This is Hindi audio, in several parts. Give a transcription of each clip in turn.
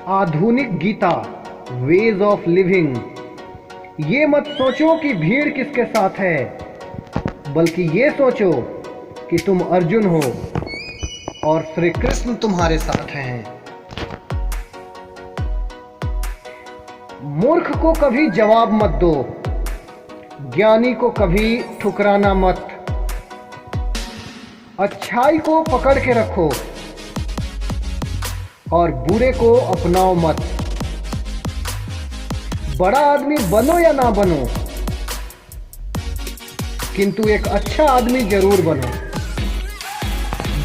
आधुनिक गीता, वेज ऑफ लिविंग। ये मत सोचो कि भीड़ किसके साथ है, बल्कि ये सोचो कि तुम अर्जुन हो और श्री कृष्ण तुम्हारे साथ हैं। मूर्ख को कभी जवाब मत दो, ज्ञानी को कभी ठुकराना मत। अच्छाई को पकड़ के रखो और बुरे को अपनाओ मत। बड़ा आदमी बनो या ना बनो, किंतु एक अच्छा आदमी जरूर बनो।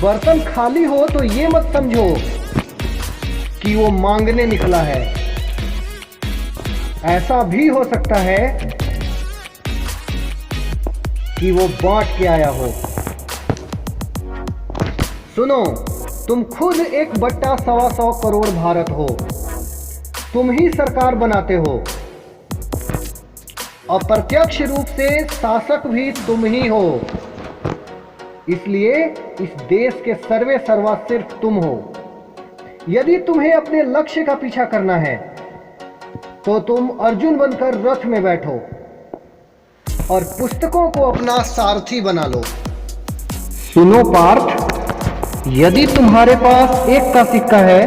बर्तन खाली हो तो ये मत समझो कि वो मांगने निकला है। ऐसा भी हो सकता है कि वो बांट के आया हो। सुनो, तुम खुद 1/125 करोड़ भारत हो। तुम ही सरकार बनाते हो। अप्रत्यक्ष रूप से शासक भी तुम ही हो। इसलिए इस देश के सर्वे सर्वा सिर्फ तुम हो। यदि तुम्हें अपने लक्ष्य का पीछा करना है तो तुम अर्जुन बनकर रथ में बैठो और पुस्तकों को अपना सारथी बना लो। सुनो पार्थ, यदि तुम्हारे पास 1 का सिक्का है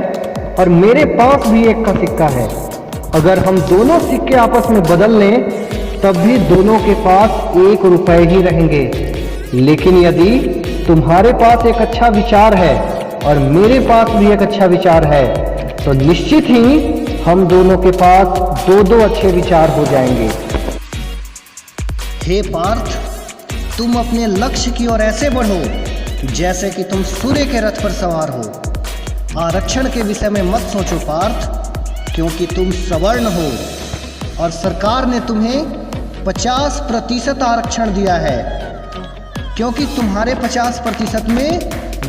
और मेरे पास भी 1 का सिक्का है, अगर हम दोनों सिक्के आपस में बदल लें तब भी दोनों के पास 1 रुपए ही रहेंगे। लेकिन यदि तुम्हारे पास एक अच्छा विचार है और मेरे पास भी एक अच्छा विचार है तो निश्चित ही हम दोनों के पास 2 अच्छे विचार हो जाएंगे। हे पार्थ, तुम अपने लक्ष्य की ओर ऐसे बढ़ो जैसे कि तुम सूर्य के रथ पर सवार हो। आरक्षण के विषय में मत सोचो पार्थ, क्योंकि तुम सवर्ण हो और सरकार ने तुम्हें 50% आरक्षण दिया है। क्योंकि तुम्हारे 50% में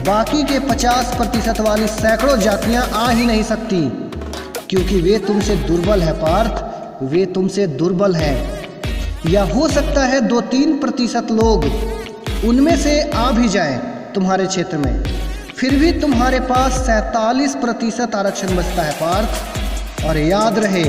बाकी के 50% वाली सैकड़ों जातियां आ ही नहीं सकती, क्योंकि वे तुमसे दुर्बल है पार्थ, वे तुमसे दुर्बल हैं। या हो सकता है 2-3% लोग उनमें से आ भी जाएं तुम्हारे क्षेत्र में, फिर भी तुम्हारे पास 47% आरक्षण बचता है पार्थ। और याद रहे,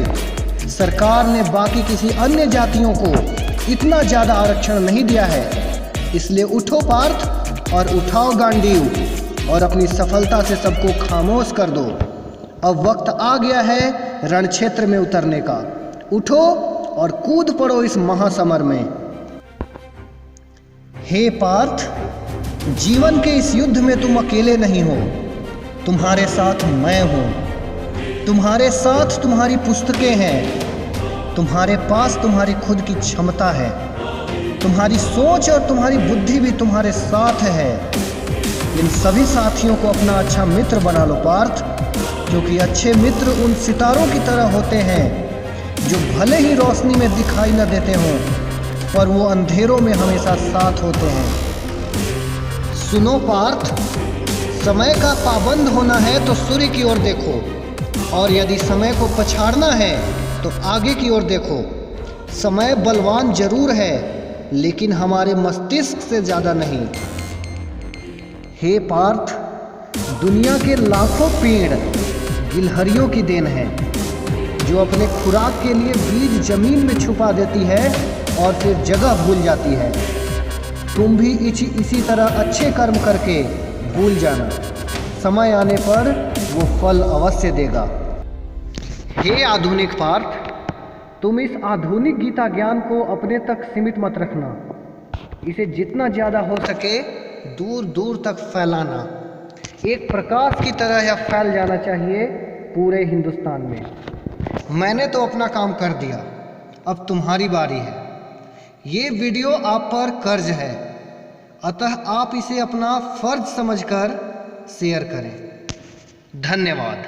सरकार ने बाकी किसी अन्य जातियों को इतना ज़्यादा आरक्षण नहीं दिया है। इसलिए उठो पार्थ और उठाओ गांडीव और अपनी सफलता से सबको खामोश कर दो। अब वक्त आ गया है रण क्षेत्र में उतरने का। उठो और कूद पड़ो इस महासमर में। हे पार्थ, जीवन के इस युद्ध में तुम अकेले नहीं हो, तुम्हारे साथ मैं हूं। तुम्हारे साथ तुम्हारी पुस्तकें हैं, तुम्हारे पास तुम्हारी खुद की क्षमता है, तुम्हारी सोच और तुम्हारी बुद्धि भी तुम्हारे साथ है। इन सभी साथियों को अपना अच्छा मित्र बना लो पार्थ, क्योंकि अच्छे मित्र उन सितारों की तरह होते हैं जो भले ही रोशनी में दिखाई न देते हों, पर वो अंधेरों में हमेशा साथ होते हैं। सुनो पार्थ, समय का पाबंद होना है तो सूर्य की ओर देखो, और यदि समय को पछाड़ना है तो आगे की ओर देखो। समय बलवान जरूर है, लेकिन हमारे मस्तिष्क से ज़्यादा नहीं। हे पार्थ, दुनिया के लाखों पेड़ गिलहरियों की देन है, जो अपने खुराक के लिए बीज जमीन में छुपा देती है और फिर जगह भूल जाती है। तुम भी इसी तरह अच्छे कर्म करके भूल जाना, समय आने पर वो फल अवश्य देगा। हे आधुनिक पार्थ, तुम इस आधुनिक गीता ज्ञान को अपने तक सीमित मत रखना। इसे जितना ज़्यादा हो सके दूर दूर तक फैलाना। एक प्रकाश की तरह यह फैल जाना चाहिए पूरे हिंदुस्तान में। मैंने तो अपना काम कर दिया, अब तुम्हारी बारी है। ये वीडियो आप पर कर्ज है, अतः आप इसे अपना फर्ज समझकर शेयर करें। धन्यवाद।